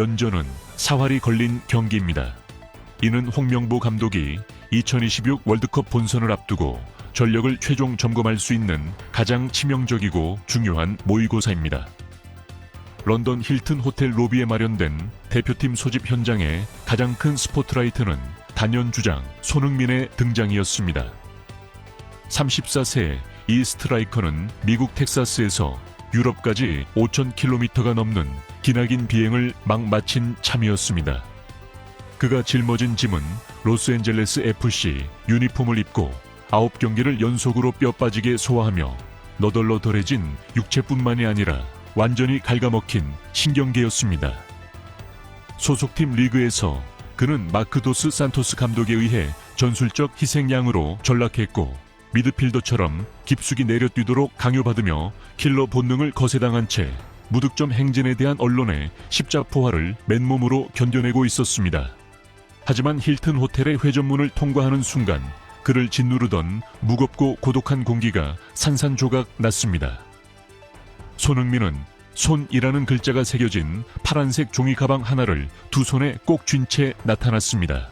연전은 사활이 걸린 경기입니다. 이는 홍명보 감독이 2026 월드컵 본선을 앞두고 전력을 최종 점검할 수 있는 가장 치명적이고 중요한 모의고사입니다. 런던 힐튼 호텔 로비에 마련된 대표팀 소집 현장의 가장 큰 스포트라이트는 단연 주장 손흥민의 등장이었습니다. 34세 이 스트라이커는 미국 텍사스에서 유럽까지 5,000km가 넘는 기나긴 비행을 막 마친 참이었습니다. 그가 짊어진 짐은 로스앤젤레스 FC 유니폼을 입고 9경기를 연속으로 뼈 빠지게 소화하며 너덜너덜해진 육체뿐만이 아니라 완전히 갉아먹힌 신경계였습니다. 소속팀 리그에서 그는 마크도스 산토스 감독에 의해 전술적 희생양으로 전락했고 미드필더처럼 깊숙이 내려뛰도록 강요받으며 킬러 본능을 거세당한 채 무득점 행진에 대한 언론의 십자포화를 맨몸으로 견뎌내고 있었습니다. 하지만 힐튼 호텔의 회전문을 통과하는 순간 그를 짓누르던 무겁고 고독한 공기가 산산조각 났습니다. 손흥민은 손이라는 글자가 새겨진 파란색 종이 가방 하나를 두 손에 꼭 쥔 채 나타났습니다.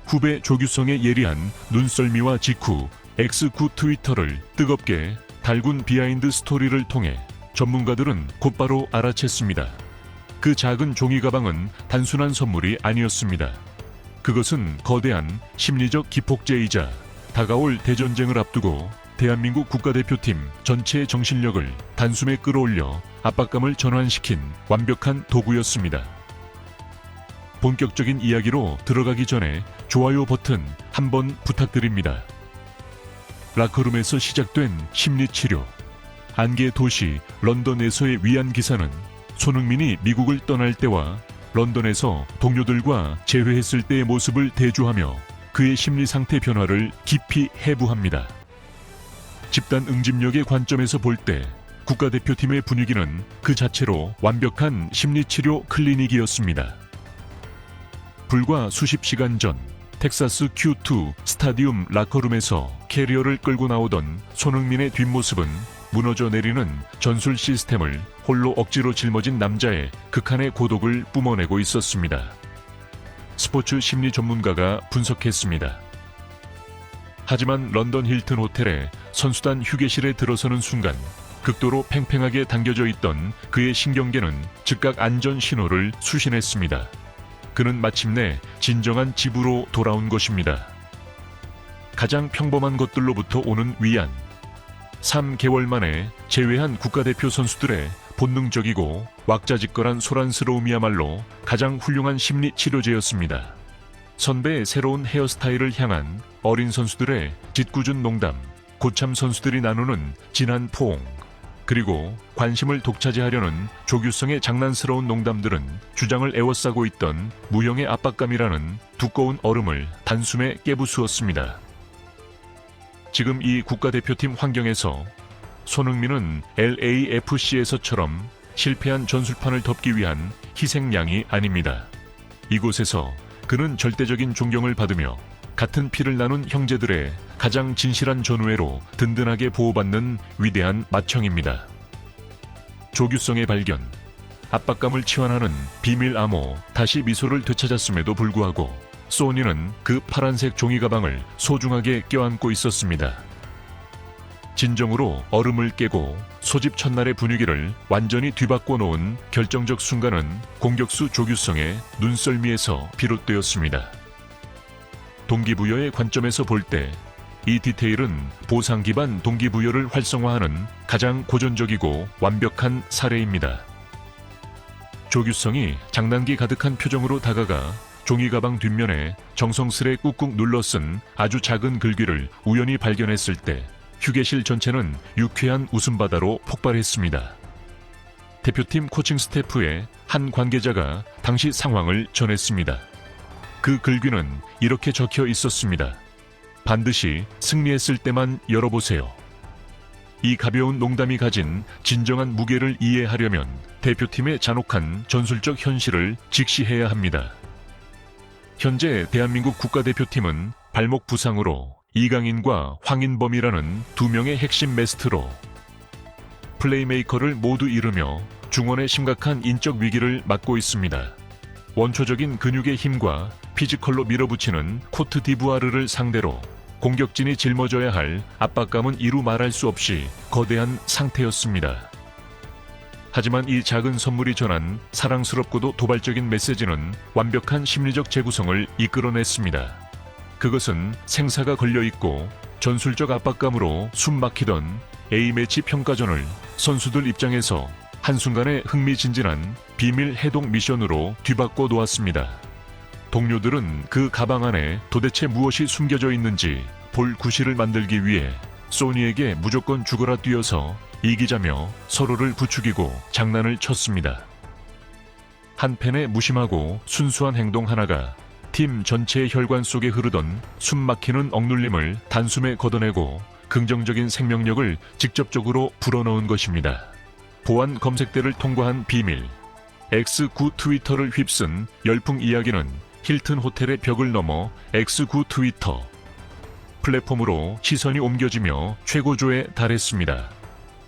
후배 조규성의 예리한 눈썰미와 직후 X9 트위터를 뜨겁게 달군 비하인드 스토리를 통해 전문가들은 곧바로 알아챘습니다. 그 작은 종이 가방은 단순한 선물이 아니었습니다. 그것은 거대한 심리적 기폭제이자 다가올 대전쟁을 앞두고 대한민국 국가대표팀 전체의 정신력을 단숨에 끌어올려 압박감을 전환시킨 완벽한 도구였습니다. 본격적인 이야기로 들어가기 전에 좋아요 버튼 한번 부탁드립니다. 라커룸에서 시작된 심리치료. 안개 도시 런던에서의 위안 기사는 손흥민이 미국을 떠날 때와 런던에서 동료들과 재회했을 때의 모습을 대조하며 그의 심리 상태 변화를 깊이 해부합니다. 집단 응집력의 관점에서 볼 때 국가대표팀의 분위기는 그 자체로 완벽한 심리치료 클리닉이었습니다. 불과 수십 시간 전 텍사스 Q2 스타디움 라커룸에서 캐리어를 끌고 나오던 손흥민의 뒷모습은 무너져 내리는 전술 시스템을 홀로 억지로 짊어진 남자의 극한의 고독을 뿜어내고 있었습니다. 스포츠 심리 전문가가 분석했습니다. 하지만 런던 힐튼 호텔의 선수단 휴게실에 들어서는 순간 극도로 팽팽하게 당겨져 있던 그의 신경계는 즉각 안전 신호를 수신했습니다. 그는 마침내 진정한 집으로 돌아온 것입니다. 가장 평범한 것들로부터 오는 위안. 3개월 만에 제외한 국가대표 선수들의 본능적이고 왁자지껄한 소란스러움이야말로 가장 훌륭한 심리 치료제였습니다. 선배의 새로운 헤어스타일을 향한 어린 선수들의 짓궂은 농담, 고참 선수들이 나누는 진한 포옹, 그리고 관심을 독차지하려는 조규성의 장난스러운 농담들은 주장을 에워싸고 있던 무형의 압박감이라는 두꺼운 얼음을 단숨에 깨부수었습니다. 지금 이 국가대표팀 환경에서 손흥민은 LAFC에서처럼 실패한 전술판을 덮기 위한 희생양이 아닙니다. 이곳에서 그는 절대적인 존경을 받으며 같은 피를 나눈 형제들의 가장 진실한 전우애로 든든하게 보호받는 위대한 맏형입니다. 조규성의 발견, 압박감을 치환하는 비밀 암호, 다시 미소를 되찾았음에도 불구하고 소니는 그 파란색 종이 가방을 소중하게 껴안고 있었습니다. 진정으로 얼음을 깨고 소집 첫날의 분위기를 완전히 뒤바꿔 놓은 결정적 순간은 공격수 조규성의 눈썰미에서 비롯되었습니다. 동기부여의 관점에서 볼 때 이 디테일은 보상 기반 동기부여를 활성화하는 가장 고전적이고 완벽한 사례입니다. 조규성이 장난기 가득한 표정으로 다가가 종이 가방 뒷면에 정성스레 꾹꾹 눌러 쓴 아주 작은 글귀를 우연히 발견했을 때 휴게실 전체는 유쾌한 웃음바다로 폭발했습니다. 대표팀 코칭 스태프의 한 관계자가 당시 상황을 전했습니다. 그 글귀는 이렇게 적혀 있었습니다. 반드시 승리했을 때만 열어보세요. 이 가벼운 농담이 가진 진정한 무게를 이해하려면 대표팀의 잔혹한 전술적 현실을 직시해야 합니다. 현재 대한민국 국가대표팀은 발목 부상으로 이강인과 황인범이라는 두 명의 핵심 메스트로 플레이메이커를 모두 잃으며 중원의 심각한 인적 위기를 맞고 있습니다. 원초적인 근육의 힘과 피지컬로 밀어붙이는 코트 디부아르를 상대로 공격진이 짊어져야 할 압박감은 이루 말할 수 없이 거대한 상태였습니다. 하지만 이 작은 선물이 전한 사랑스럽고도 도발적인 메시지는 완벽한 심리적 재구성을 이끌어냈습니다. 그것은 생사가 걸려있고 전술적 압박감으로 숨막히던 A매치 평가전을 선수들 입장에서 한순간에 흥미진진한 비밀 해독 미션으로 뒤바꿔 놓았습니다. 동료들은 그 가방 안에 도대체 무엇이 숨겨져 있는지 볼 구실을 만들기 위해 소니에게 무조건 죽어라 뛰어서 이기자며 서로를 부추기고 장난을 쳤습니다. 한편의 무심하고 순수한 행동 하나가 팀 전체의 혈관 속에 흐르던 숨막히는 억눌림을 단숨에 걷어내고 긍정적인 생명력을 직접적으로 불어넣은 것입니다. 보안 검색대를 통과한 비밀, X9 트위터를 휩쓴 열풍 이야기는 힐튼 호텔의 벽을 넘어 X9 트위터 플랫폼으로 시선이 옮겨지며 최고조에 달했습니다.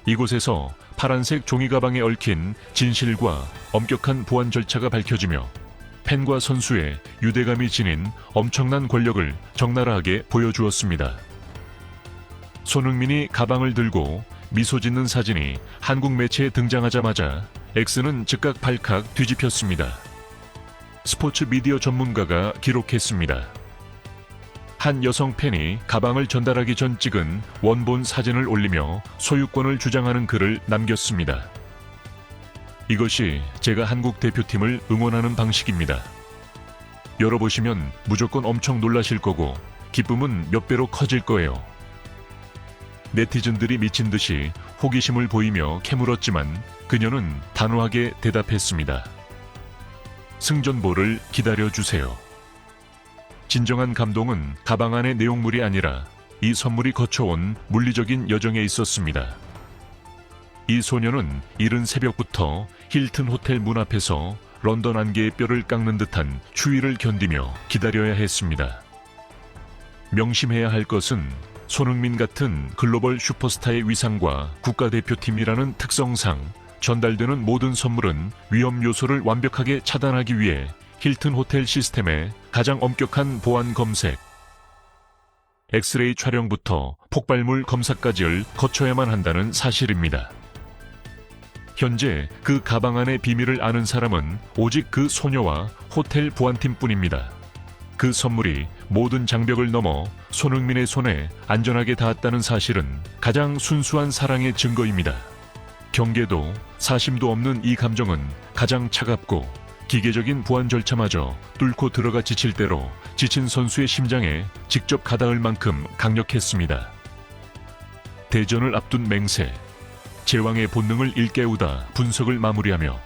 이곳에서 파란색 종이 가방에 얽힌 진실과 엄격한 보안 절차가 밝혀지며 팬과 선수의 유대감이 지닌 엄청난 권력을 적나라하게 보여주었습니다. 손흥민이 가방을 들고 미소 짓는 사진이 한국 매체에 등장하자마자 X는 즉각 발칵 뒤집혔습니다. 스포츠 미디어 전문가가 기록했습니다. 한 여성 팬이 가방을 전달하기 전 찍은 원본 사진을 올리며 소유권을 주장하는 글을 남겼습니다. 이것이 제가 한국 대표팀을 응원하는 방식입니다. 열어보시면 무조건 엄청 놀라실 거고 기쁨은 몇 배로 커질 거예요. 네티즌들이 미친 듯이 호기심을 보이며 캐물었지만 그녀는 단호하게 대답했습니다. 승전보를 기다려주세요. 진정한 감동은 가방 안의 내용물이 아니라 이 선물이 거쳐온 물리적인 여정에 있었습니다. 이 소녀는 이른 새벽부터 힐튼 호텔 문 앞에서 런던 안개의 뼈를 깎는 듯한 추위를 견디며 기다려야 했습니다. 명심해야 할 것은 손흥민 같은 글로벌 슈퍼스타의 위상과 국가대표팀이라는 특성상 전달되는 모든 선물은 위험 요소를 완벽하게 차단하기 위해 힐튼 호텔 시스템의 가장 엄격한 보안 검색, 엑스레이 촬영부터 폭발물 검사까지를 거쳐야만 한다는 사실입니다. 현재 그 가방 안의 비밀을 아는 사람은 오직 그 소녀와 호텔 보안팀뿐입니다. 그 선물이 모든 장벽을 넘어 손흥민의 손에 안전하게 닿았다는 사실은 가장 순수한 사랑의 증거입니다. 경계도 사심도 없는 이 감정은 가장 차갑고 기계적인 보안 절차마저 뚫고 들어가 지칠 대로 지친 선수의 심장에 직접 가닿을 만큼 강력했습니다. 대전을 앞둔 맹세, 제왕의 본능을 일깨우다 분석을 마무리하며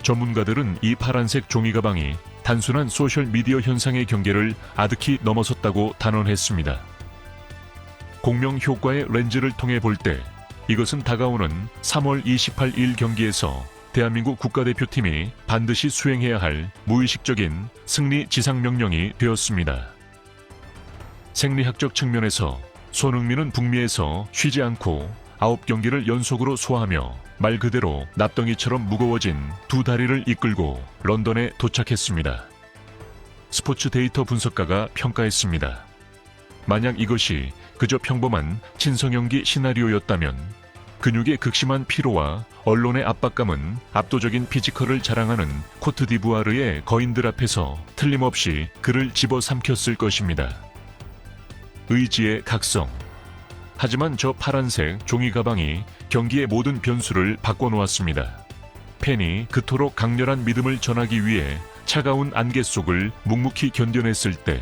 전문가들은 이 파란색 종이 가방이 단순한 소셜미디어 현상의 경계를 아득히 넘어섰다고 단언했습니다. 공명 효과의 렌즈를 통해 볼 때 이것은 다가오는 3월 28일 경기에서 대한민국 국가대표팀이 반드시 수행해야 할 무의식적인 승리 지상명령이 되었습니다. 생리학적 측면에서 손흥민은 북미에서 쉬지 않고 9경기를 연속으로 소화하며 말 그대로 납덩이처럼 무거워진 두 다리를 이끌고 런던에 도착했습니다. 스포츠 데이터 분석가가 평가했습니다. 만약 이것이 그저 평범한 친선경기 시나리오였다면 근육의 극심한 피로와 언론의 압박감은 압도적인 피지컬을 자랑하는 코트 디부아르의 거인들 앞에서 틀림없이 그를 집어삼켰을 것입니다. 의지의 각성. 하지만 저 파란색 종이 가방이 경기의 모든 변수를 바꿔놓았습니다. 팬이 그토록 강렬한 믿음을 전하기 위해 차가운 안개 속을 묵묵히 견뎌냈을 때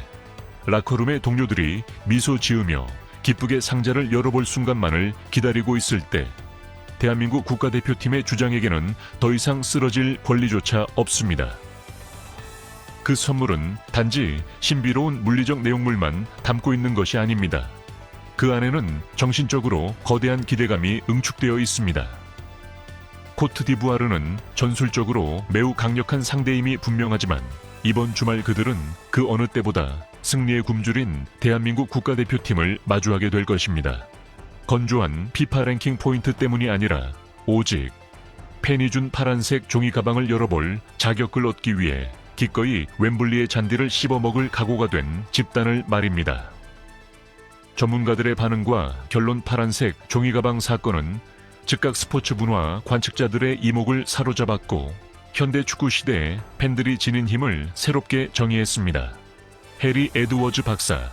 라커룸의 동료들이 미소 지으며 기쁘게 상자를 열어볼 순간만을 기다리고 있을 때 대한민국 국가대표팀의 주장에게는 더 이상 쓰러질 권리조차 없습니다. 그 선물은 단지 신비로운 물리적 내용물만 담고 있는 것이 아닙니다. 그 안에는 정신적으로 거대한 기대감이 응축되어 있습니다. 코트 디부아르는 전술적으로 매우 강력한 상대임이 분명하지만 이번 주말 그들은 그 어느 때보다 승리의 굶주린 대한민국 국가대표팀을 마주하게 될 것입니다. 건조한 피파 랭킹 포인트 때문이 아니라 오직 팬이 준 파란색 종이 가방을 열어볼 자격을 얻기 위해 기꺼이 웸블리의 잔디를 씹어먹을 각오가 된 집단을 말입니다. 전문가들의 반응과 결론 파란색 종이 가방 사건은 즉각 스포츠 문화 관측자들의 이목을 사로잡았고 현대 축구 시대에 팬들이 지닌 힘을 새롭게 정의했습니다. 해리 에드워즈 박사,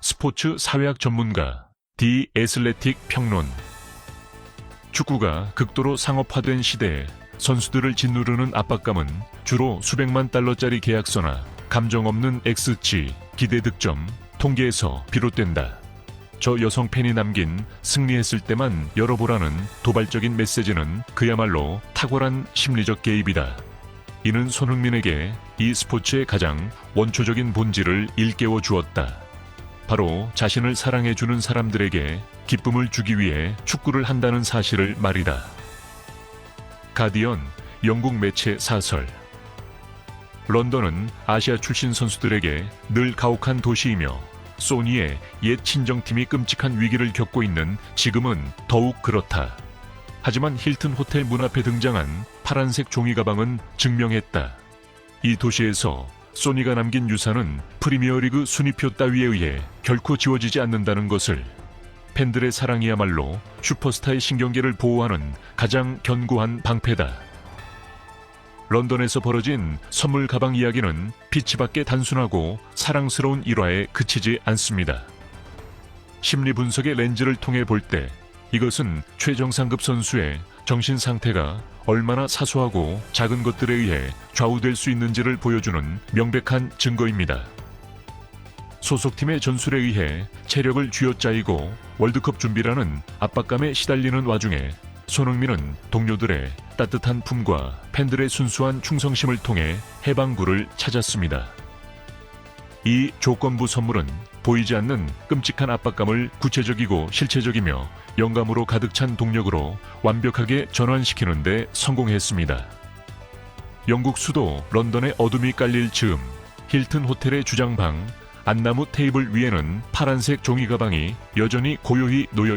스포츠 사회학 전문가, 디 애슬레틱 평론. 축구가 극도로 상업화된 시대에 선수들을 짓누르는 압박감은 주로 수백만 달러짜리 계약서나 감정 없는 X치, 기대 득점, 통계에서 비롯된다. 저 여성 팬이 남긴 승리했을 때만 열어보라는 도발적인 메시지는 그야말로 탁월한 심리적 개입이다. 이는 손흥민에게 이 스포츠의 가장 원초적인 본질을 일깨워 주었다. 바로 자신을 사랑해주는 사람들에게 기쁨을 주기 위해 축구를 한다는 사실을 말이다. 가디언, 영국 매체 사설. 런던은 아시아 출신 선수들에게 늘 가혹한 도시이며 소니의 옛 친정팀이 끔찍한 위기를 겪고 있는 지금은 더욱 그렇다. 하지만 힐튼 호텔 문 앞에 등장한 파란색 종이 가방은 증명했다. 이 도시에서 소니가 남긴 유산은 프리미어리그 순위표 따위에 의해 결코 지워지지 않는다는 것을. 팬들의 사랑이야말로 슈퍼스타의 신경계를 보호하는 가장 견고한 방패다. 런던에서 벌어진 선물 가방 이야기는 피치밖에 단순하고 사랑스러운 일화에 그치지 않습니다. 심리 분석의 렌즈를 통해 볼 때 이것은 최정상급 선수의 정신 상태가 얼마나 사소하고 작은 것들에 의해 좌우될 수 있는지를 보여주는 명백한 증거입니다. 소속팀의 전술에 의해 체력을 쥐어짜이고 월드컵 준비라는 압박감에 시달리는 와중에 손흥민은 동료들의 따뜻한 품과 팬들의 순수한 충성심을 통해 해방구를 찾았습니다. 이 조건부 선물은 보이지 않는 끔찍한 압박감을 구체적이고 실체적이며 영감으로 가득 찬 동력으로 완벽하게 전환시키는 데 성공했습니다. 영국 수도 런던의 어둠이 깔릴 즈음 힐튼 호텔의 주장방 안나무 테이블 위에는 파란색 종이 가방이 여전히 고요히 놓여